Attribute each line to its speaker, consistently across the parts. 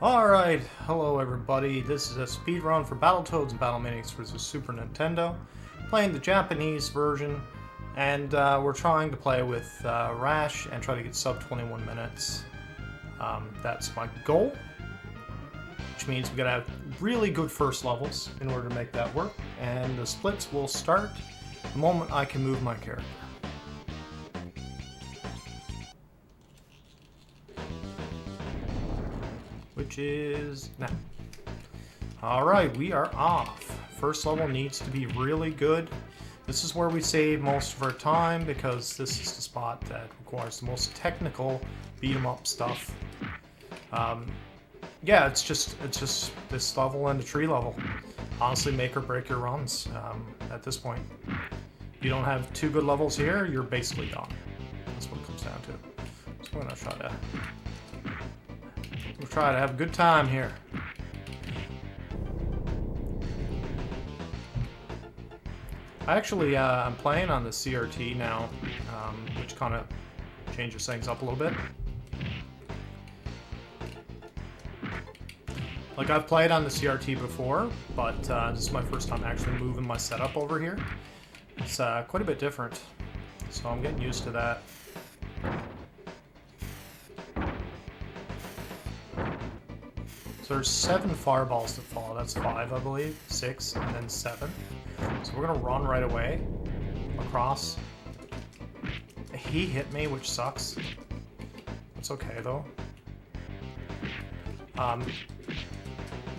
Speaker 1: Alright, hello everybody. This is a speedrun for Battletoads and Battlemaniacs for the Super Nintendo. Playing the Japanese version, and we're trying to play with RASH and try to get sub 21 minutes. That's my goal, which means we gotta have really good first levels in order to make that work, and the splits will start the moment I can move my character. Which is now. Alright, we are off. First level needs to be really good. This is where we save most of our time because this is the spot that requires the most technical beat 'em up stuff. Yeah, it's just this level and the tree level. Honestly, make or break your runs at this point. If you don't have two good levels here, you're basically done. That's what it comes down to. So we're gonna try to have a good time here. I'm playing on the CRT now, which kind of changes things up a little bit. Like, I've played on the CRT before, but this is my first time actually moving my setup over here. It's quite a bit different, so I'm getting used to that. So there's 7 fireballs that fall. That's 5, I believe. 6, and then 7. So we're gonna run right away across. He hit me, which sucks. It's okay though.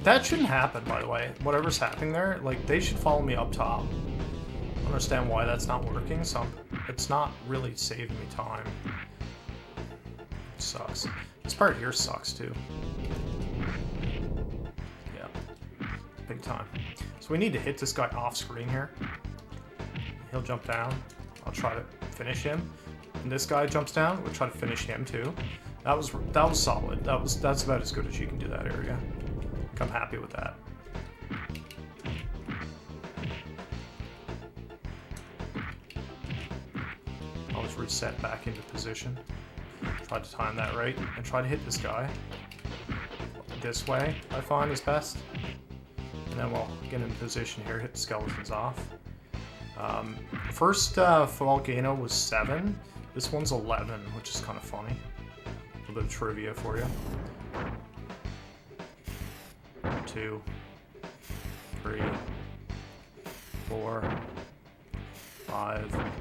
Speaker 1: That shouldn't happen, by the way. Whatever's happening there, like, they should follow me up top. I don't understand why that's not working, so it's not really saving me time. It sucks. This part here sucks too. Big time. So we need to hit this guy off screen here. He'll jump down. I'll try to finish him. And this guy jumps down. We'll try to finish him too. That was solid. That's about as good as you can do that area. I'm happy with that. I'll just reset back into position. Try to time that right and try to hit this guy. This way, I find, is best. And then we'll get in position here, hit the skeletons off. First volcano was 7. This one's 11, which is kind of funny. A little bit of trivia for you. 2, 3, 4, 5,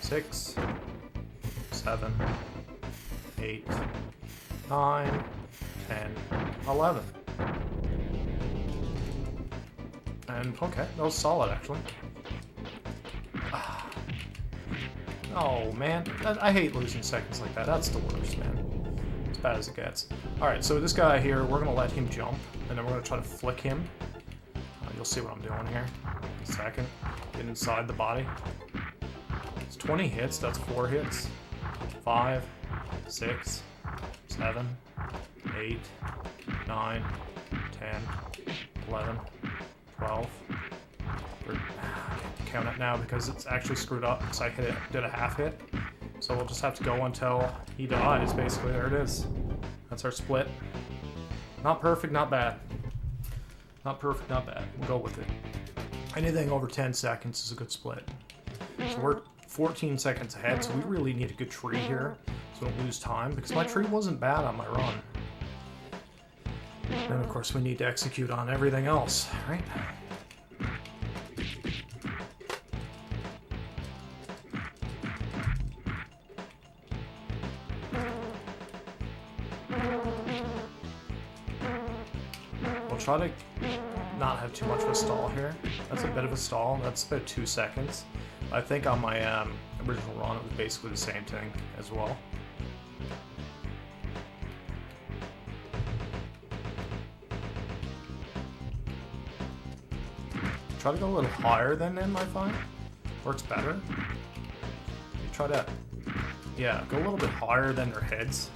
Speaker 1: 6, 7, 8, 9, 10, 11. And okay, that was solid actually. Oh man, I hate losing seconds like that. That's the worst, man. As bad as it gets. Alright, so this guy here, we're gonna let him jump, and then we're gonna try to flick him. You'll see what I'm doing here. In a second. Get inside the body. It's 20 hits, that's 4 hits. 5, 6, 7, 8, 9, 10, 11. 12. I can't count it now because it's actually screwed up because I did a half hit. So we'll just have to go until he dies, basically. There it is. That's our split. Not perfect, not bad. Not perfect, not bad. We'll go with it. Anything over 10 seconds is a good split. So we're 14 seconds ahead, so we really need a good tree here so we don't lose time because my tree wasn't bad on my run. And of course we need to execute on everything else, right? We'll try to not have too much of a stall here. That's a bit of a stall. That's about 2 seconds. I think on my original run it was basically the same thing as well. Try to go a little higher than them, I find. Works better. Try to, yeah, go a little bit higher than their heads.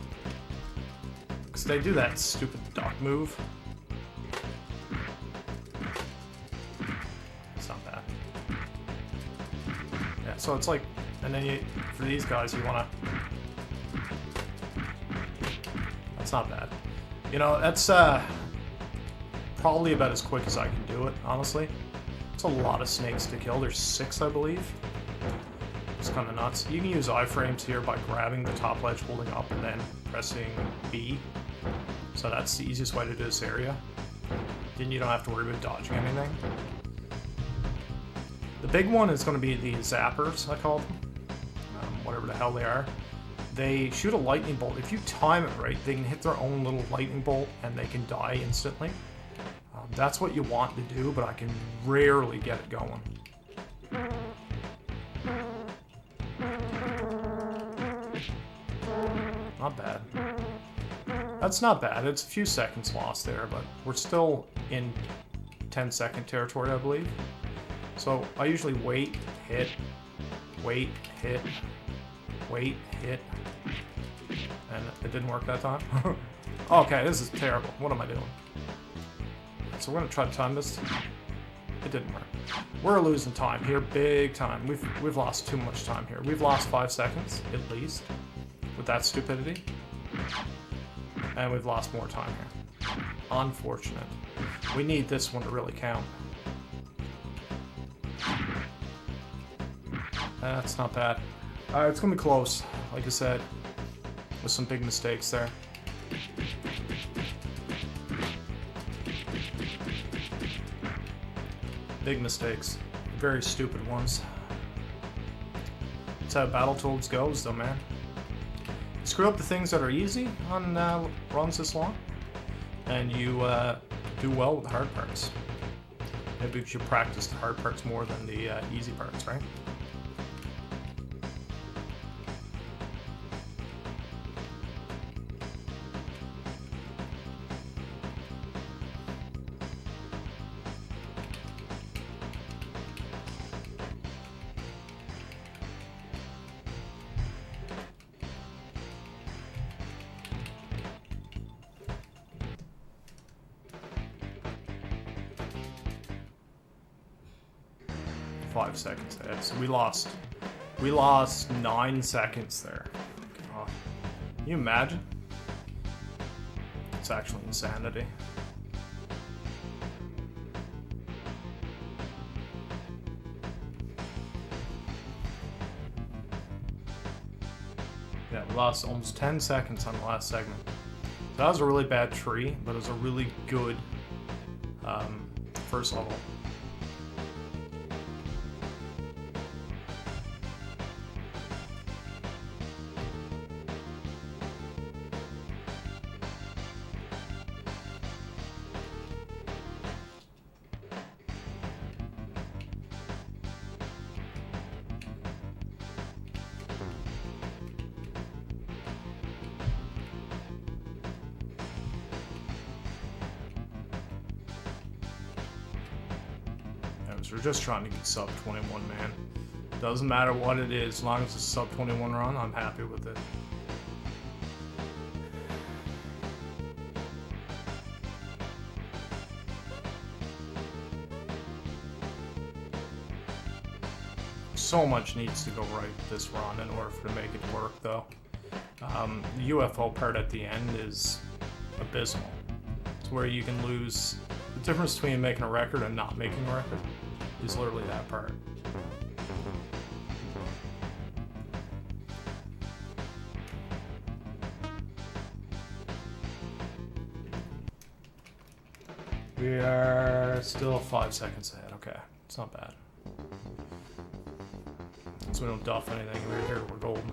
Speaker 1: Because they do that stupid duck move. It's not bad. Yeah, so it's like, and then for these guys, you want to... That's not bad. You know, that's probably about as quick as I can do it, honestly. It's a lot of snakes to kill. There's 6, I believe. It's kind of nuts. You can use iframes here by grabbing the top ledge, holding up, and then pressing B. So that's the easiest way to do this area. Then you don't have to worry about dodging anything. The big one is going to be the zappers, I call them. Whatever the hell they are. They shoot a lightning bolt. If you time it right, they can hit their own little lightning bolt and they can die instantly. That's what you want to do, but I can rarely get it going. Not bad. That's not bad. It's a few seconds lost there, but we're still in 10-second territory, I believe. So I usually wait, hit, wait, hit, wait, hit, and it didn't work that time. Okay, this is terrible. What am I doing? So we're gonna try to time this. It didn't work. We're losing time here, big time. We've lost too much time here. We've lost 5 seconds at least with that stupidity, and we've lost more time here. Unfortunate. We need this one to really count. That's not bad. It's gonna be close, like I said, with some big mistakes there. Big mistakes. Very stupid ones. That's how Battletoads goes, though, man. You screw up the things that are easy on runs this long, and you do well with the hard parts. Maybe you should practice the hard parts more than the easy parts, right? Five seconds ahead. So we lost 9 seconds there. Oh, can you imagine? It's actually insanity. Yeah, we lost almost 10 seconds on the last segment. So that was a really bad tree, but it was a really good first level. We're just trying to get sub 21, man. Doesn't matter what it is, as long as it's a sub 21 run, I'm happy with it. So much needs to go right this run in order for to make it work, though. The UFO part at the end is abysmal. It's where you can lose. The difference between making a record and not making a record is literally that part. We are still 5 seconds ahead. Okay, it's not bad. So we don't duff anything. We're here, we're golden.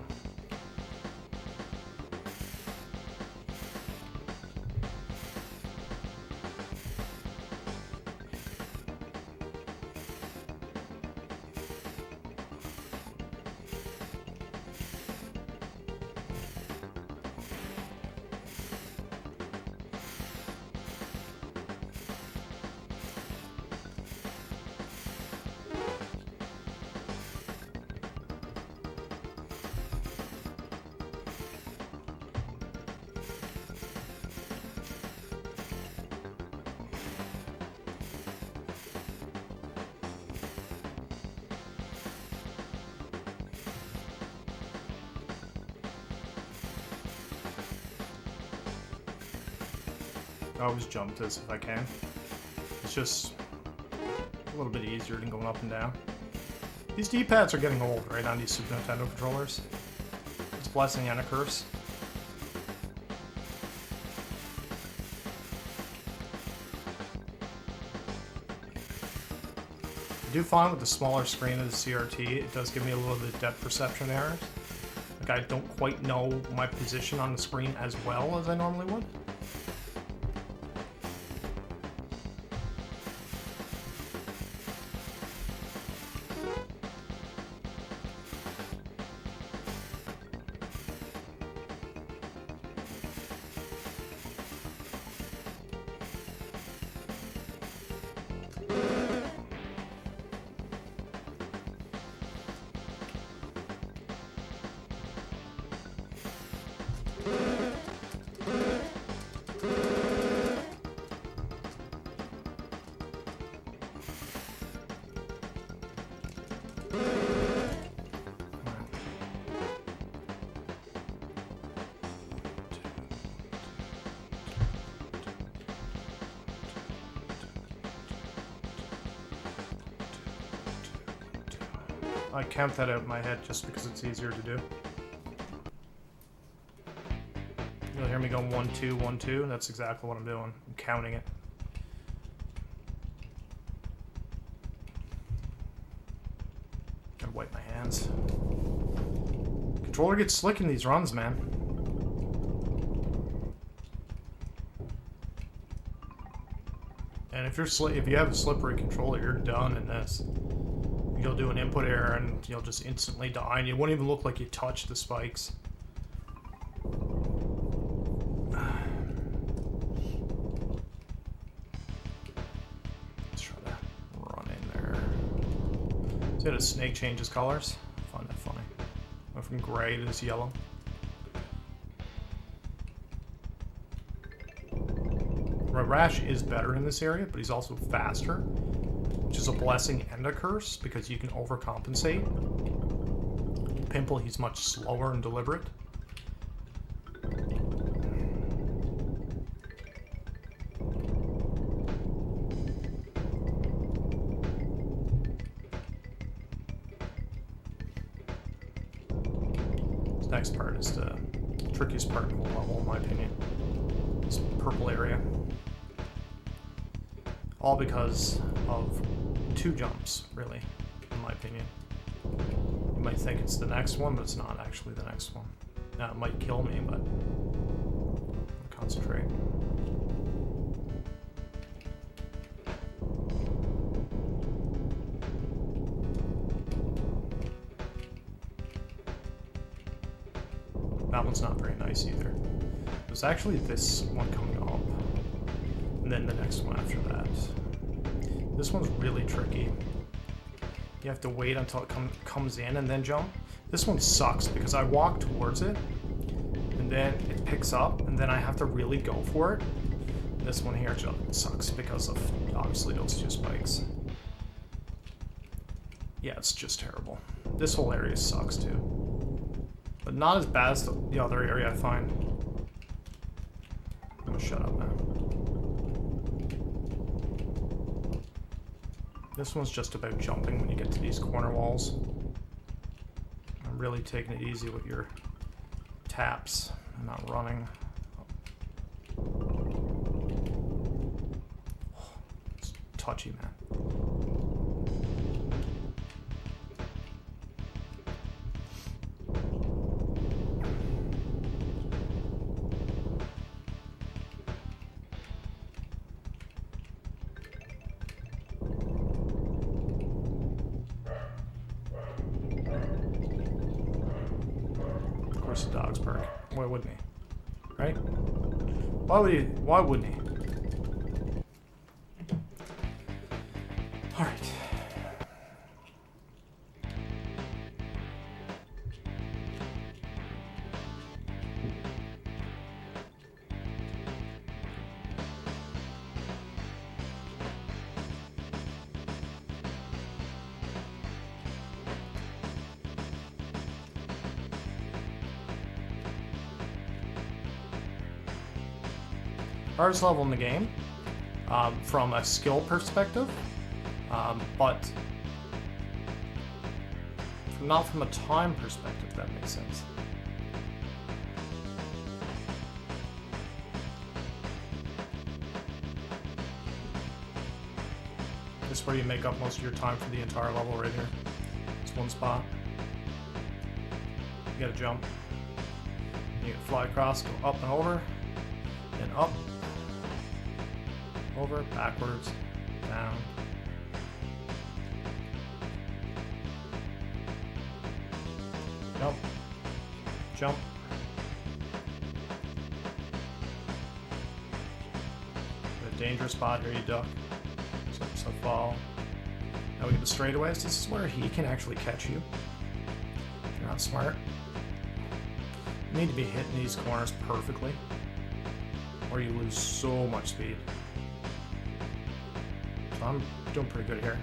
Speaker 1: I always jump this if I can. It's just a little bit easier than going up and down. These D-pads are getting old, right, on these Super Nintendo controllers. It's a blessing and a curse. I do find with the smaller screen of the CRT, it does give me a little bit of depth perception errors. Like, I don't quite know my position on the screen as well as I normally would. I count that out in my head just because it's easier to do. You'll hear me go 1, 2, 1, 2. That's exactly what I'm doing. I'm counting it. Gotta wipe my hands. Controller gets slick in these runs, man. And if you have a slippery controller, you're done in this. You'll do an input error and you'll just instantly die, and you won't even look like you touched the spikes. Let's try to run in there. See how the snake changes colors? I find that funny. Went from gray to this yellow. RASH is better in this area, but he's also faster, which is a blessing and a curse because you can overcompensate. Pimple, he's much slower and deliberate. This next part is the trickiest part of the level, in my opinion. This purple area. All because of 2 jumps, really, in my opinion. You might think it's the next one, but it's not actually the next one. Now, it might kill me, but I'll concentrate. That one's not very nice either. There's actually this one coming up, and then the next one after that. This one's really tricky. You have to wait until it comes in and then jump. This one sucks because I walk towards it, and then it picks up, and then I have to really go for it. This one here just sucks because of, obviously, those 2 spikes. Yeah, it's just terrible. This whole area sucks too. But not as bad as the other area, I find. I'm gonna shut up now. This one's just about jumping when you get to these corner walls. I'm really taking it easy with your taps and not running. It's touchy, man. The dogs bark. Why wouldn't he? Right? Why would he? Why wouldn't he? All right. hardest level in the game from a skill perspective, but not from a time perspective, if that makes sense. This is where you make up most of your time for the entire level right here. It's one spot. You gotta jump. You gotta fly across, go up and over, and up, over, backwards, down. Jump, jump. A dangerous spot here, you duck. So fall. Now we get the straightaways. This is where he can actually catch you. If you're not smart. You need to be hitting these corners perfectly, or you lose so much speed. So I'm doing pretty good here.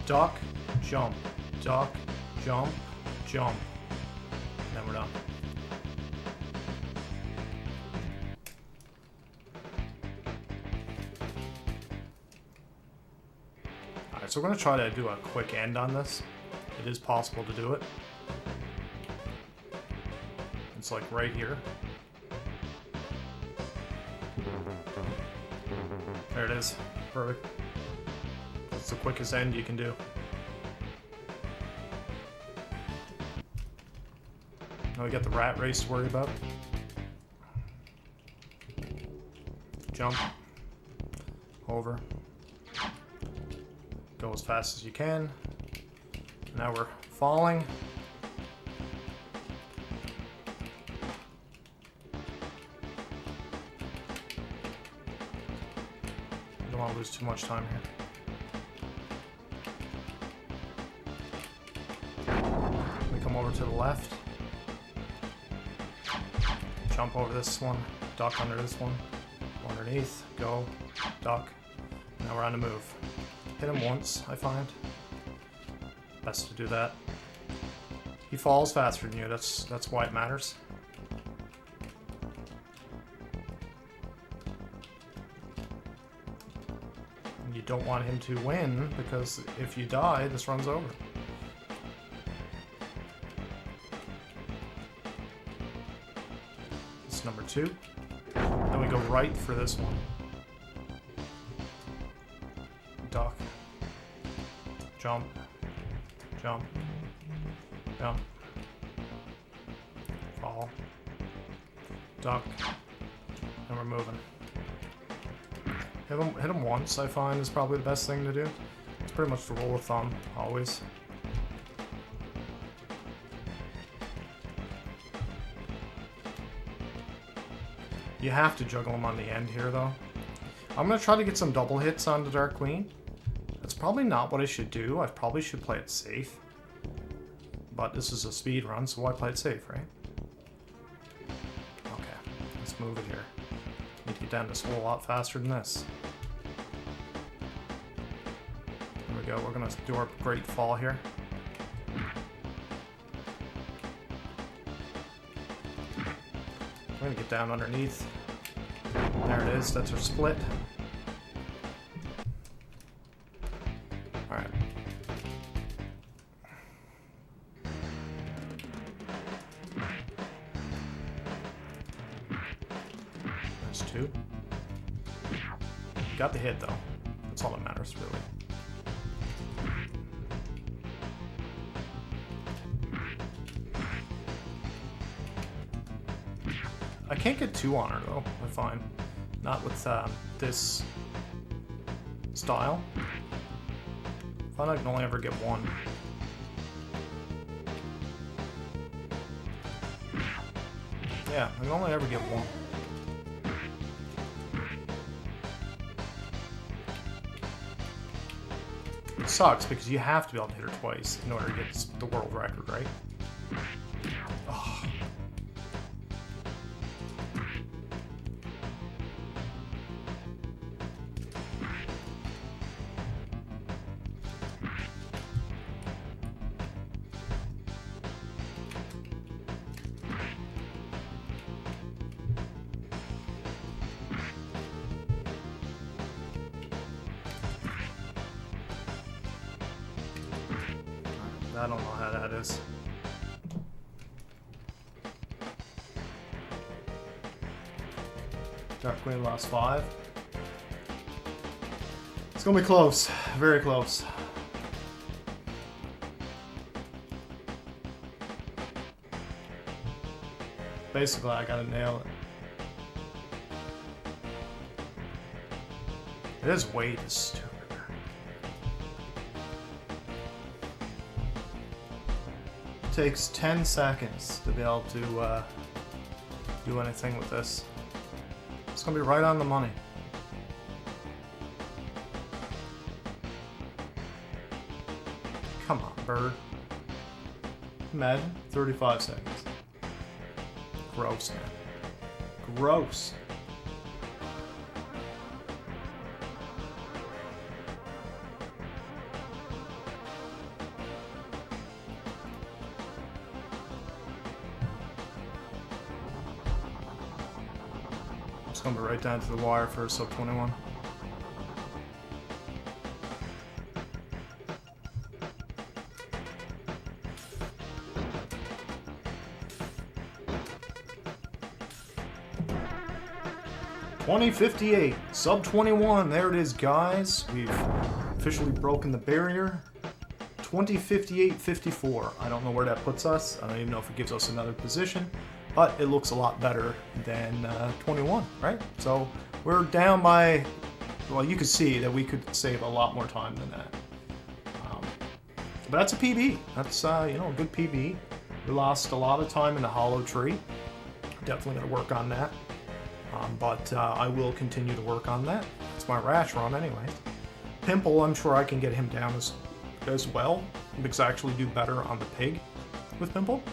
Speaker 1: Duck, jump, duck, jump, jump. And then we're done. Alright, so we're going to try to do a quick end on this. It is possible to do it. It's like right here. There it is. Perfect. That's the quickest end you can do. Now we got the rat race to worry about. Jump. Over. Go as fast as you can. Now we're falling. Don't want to lose too much time here. We come over to the left. Jump over this one. Duck under this one. Go underneath. Go. Duck. Now we're on the move. Hit him once, I find. Best to do that. He falls faster than you. That's why it matters. And you don't want him to win, because if you die, this run's over. This is number 2. Then we go right for this one. Duck. Jump. Jump. Jump. Fall. Duck. And we're moving. Hit him once, I find, is probably the best thing to do. It's pretty much the rule of thumb, always. You have to juggle him on the end here, though. I'm going to try to get some double hits on the Dark Queen. That's probably not what I should do. I probably should play it safe. But this is a speed run, so why play it safe, right? Okay, let's move it here. Need to get down this hole a lot faster than this. There we go. We're going to do our great fall here. We're going to get down underneath. There it is. That's our split. Alright. That's 2. Got the hit, though. That's all that matters, really. I can't get 2 on her, though, I find. Not with this style. I find I can only ever get 1. Yeah, I can only ever get 1. It sucks because you have to be able to hit her twice in order to get the world record, right? Oh. I don't know how that is. Dark Queen lost 5. It's gonna be close. Very close. Basically, I gotta nail it. This weight is stupid. It takes 10 seconds to be able to do anything with this. It's gonna be right on the money. Come on, bird. Imagine 35 seconds. Gross, man. Gross. It's gonna be right down to the wire for sub 21. $20.58, sub 21. There it is, guys. We've officially broken the barrier. $20.58.54. I don't know where that puts us. I don't even know if it gives us another position, but it looks a lot better than 21, right? So we're down by, well, you can see that we could save a lot more time than that. But that's a PB. That's you know, a good PB. We lost a lot of time in the hollow tree. Definitely going to work on that. But I will continue to work on that. It's my RASH run anyway. Pimple, I'm sure I can get him down as well, because I actually do better on the pig with Pimple.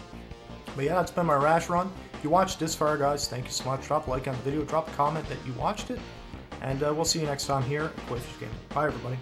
Speaker 1: But yeah, it's been my RASH run. If you watched this far, guys, thank you so much. Drop a like on the video, drop a comment that you watched it, and we'll see you next time here at COIFISH Gaming. Bye, everybody.